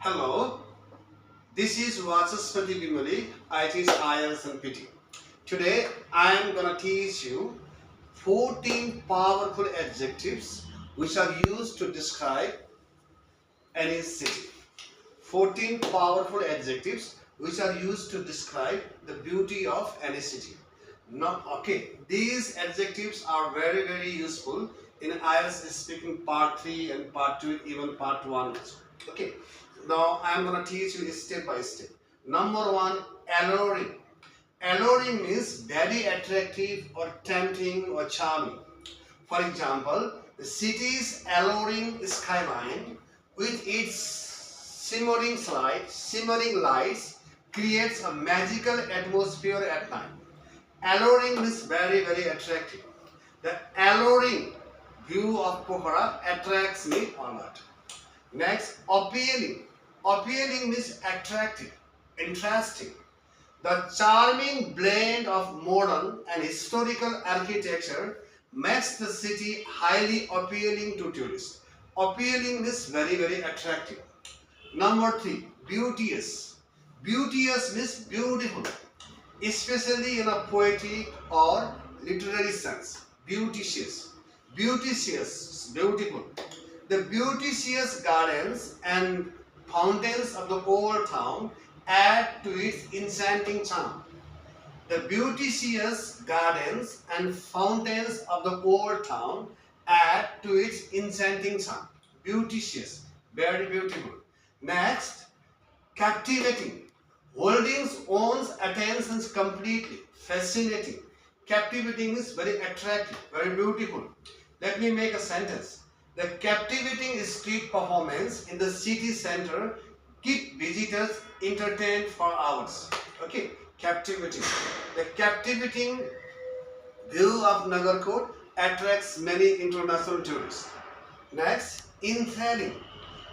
Hello, this is Vachaspati Bimali. I teach IELTS and PT. Today I am gonna teach you 14 powerful adjectives which are used to describe any city. 14 powerful adjectives which are used to describe the beauty of any city. Now, these adjectives are very useful in IELTS speaking part 3 and part 2, even part 1. Okay, now I am going to teach you step by step. Number 1, alluring. Alluring means very attractive or tempting or charming. For example, the city's alluring skyline with its shimmering lights creates a magical atmosphere at night. Alluring is very attractive. The alluring view of Pokhara attracts me a lot. Next, appealing. Appealing means attractive, interesting. The charming blend of modern and historical architecture makes the city highly appealing to tourists. Appealing is very attractive. Number 3, beauteous. Beauteous means beautiful, especially in a poetic or literary sense. Beauteous, beautiful. The beauteous gardens and fountains of the old town add to its enchanting charm. The beauteous gardens and fountains of the old town add to its enchanting charm. Beauteous, very beautiful. Next, captivating. Holding one's attention completely. Fascinating. Captivating is very attractive, very beautiful. Let me make a sentence. The captivating street performance in the city center keep visitors entertained for hours. Okay, captivating. The captivating view of Nagarkot attracts many international tourists. Next, enthralling.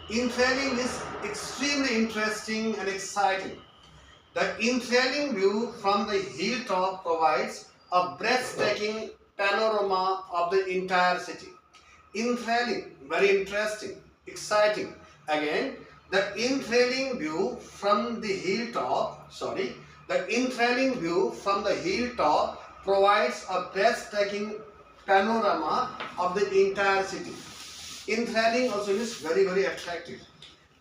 Enthralling is extremely interesting and exciting. The enthralling view from the hilltop provides a breathtaking panorama of the entire city. Enthralling, very interesting, exciting. Again, the enthralling view from the hilltop, provides a breathtaking panorama of the entire city. Enthralling also is very attractive.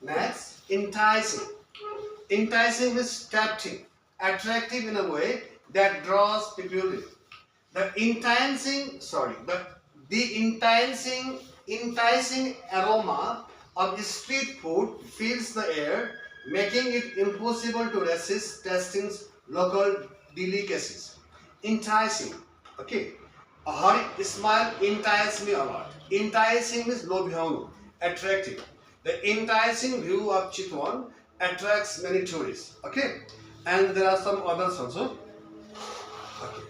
Next, enticing. Enticing is tempting, attractive in a way that draws people in. The enticing aroma of street food fills the air, making it impossible to resist tasting local delicacies. Enticing, okay. A hurry smile entices me a lot. Enticing means lobhyonu, attractive. The enticing view of Chitwan attracts many tourists. Okay, and there are some others also. Okay.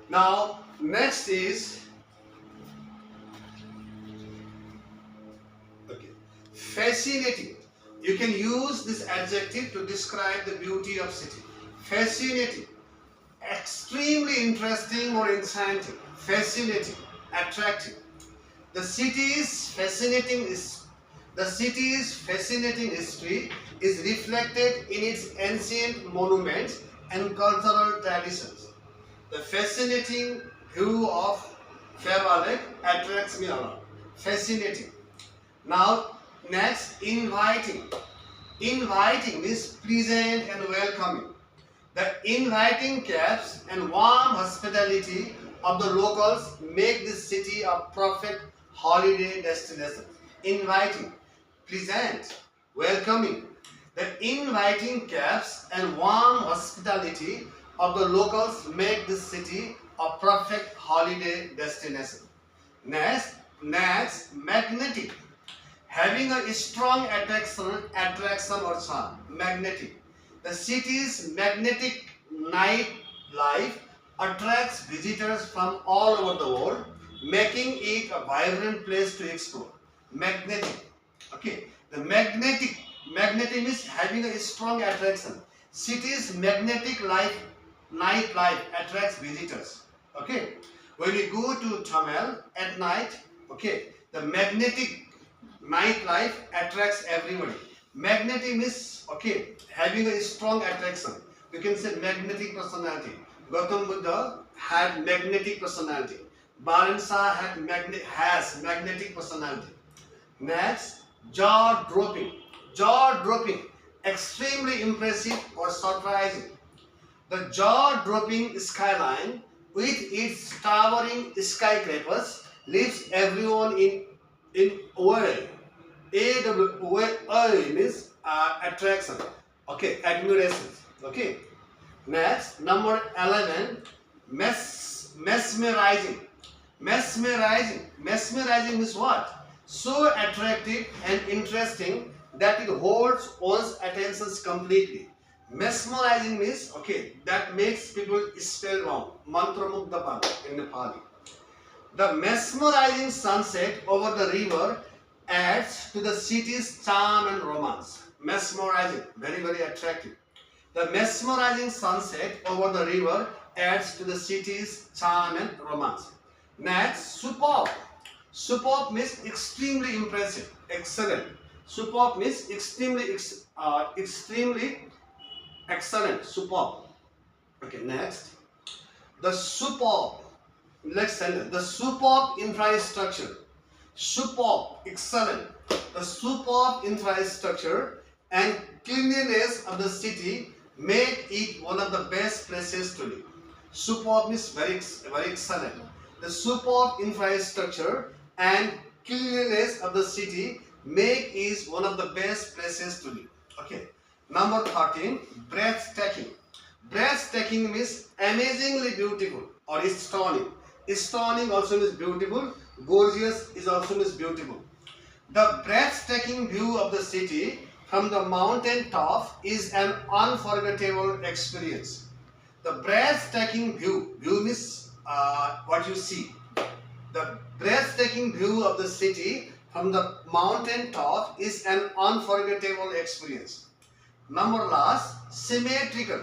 Now, next is fascinating. You can use this adjective to describe the beauty of city. Fascinating, extremely interesting or enchanting. Fascinating, attractive. The city's fascinating history is reflected in its ancient monuments and cultural traditions. The fascinating view of Fairwell Lake attracts me a lot. Fascinating. Now, next, inviting. Inviting means pleasant and welcoming. The inviting cabs and warm hospitality of the locals make this city a perfect holiday destination. Inviting, pleasant, welcoming. The inviting cabs and warm hospitality of the locals make this city a perfect holiday destination. Next, magnetic. Having a strong attraction or charm. Magnetic. The city's magnetic nightlife attracts visitors from all over the world, making it a vibrant place to explore. Magnetic. Okay. The magnetic is having a strong attraction. City's magnetic nightlife attracts visitors. Okay. When you go to Tamil at night, okay, the magnetic nightlife attracts everybody. Magnetic means, okay, having a strong attraction. You can say magnetic personality. Gautam Buddha had magnetic personality. Baran Shah has magnetic personality. Next, jaw dropping. Jaw dropping, extremely impressive or surprising. The jaw dropping skyline with its towering skyscrapers leaves everyone in awe. AWA means attraction. Okay, admiration. Okay. Next, number 11, mesmerizing. Mesmerizing. Mesmerizing is what? So attractive and interesting that it holds one's attention completely. Mesmerizing means, okay, that makes people spellbound. Mantramugdha in Nepali. The mesmerizing sunset over the river adds to the city's charm and romance. Mesmerizing, very, very attractive. The mesmerizing sunset over the river adds to the city's charm and romance. Next, superb. Superb means extremely impressive, excellent. Superb means extremely excellent, superb. Okay, next. The superb, let's send the superb infrastructure. Superb, excellent. The superb infrastructure and cleanliness of the city make it one of the best places to live. Superb means very excellent. The superb infrastructure and cleanliness of the city make it one of the best places to live. Okay. Number 13, breathtaking. Breathtaking means amazingly beautiful or stunning. Stunning also means beautiful. Gorgeous is also means beautiful. The breathtaking view of the city from the mountain top is an unforgettable experience. The breathtaking view means what you see. The breathtaking view of the city from the mountain top is an unforgettable experience. Number last, symmetrical.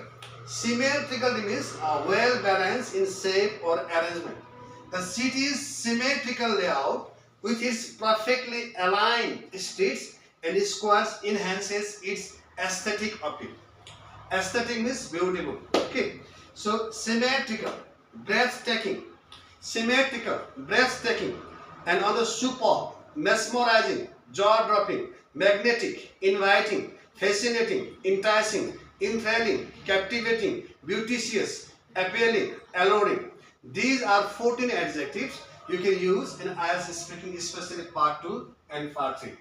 Symmetrical means well balanced in shape or arrangement. The city's symmetrical layout, with its perfectly aligned streets and squares, enhances its aesthetic appeal. Aesthetic means beautiful. Okay. So symmetrical, breathtaking, symmetrical, breathtaking, and other superb, mesmerizing, jaw-dropping, magnetic, inviting, fascinating, enticing, enthralling, captivating, beauteous, appealing, alluring. These are 14 adjectives you can use in IELTS speaking, especially part 2 and part 3.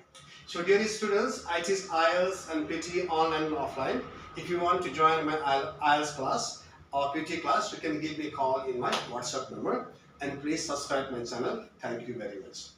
So dear students, I teach IELTS and PT online and offline. If you want to join my IELTS class or PT class, you can give me a call in my WhatsApp number, and please subscribe my channel. Thank you very much.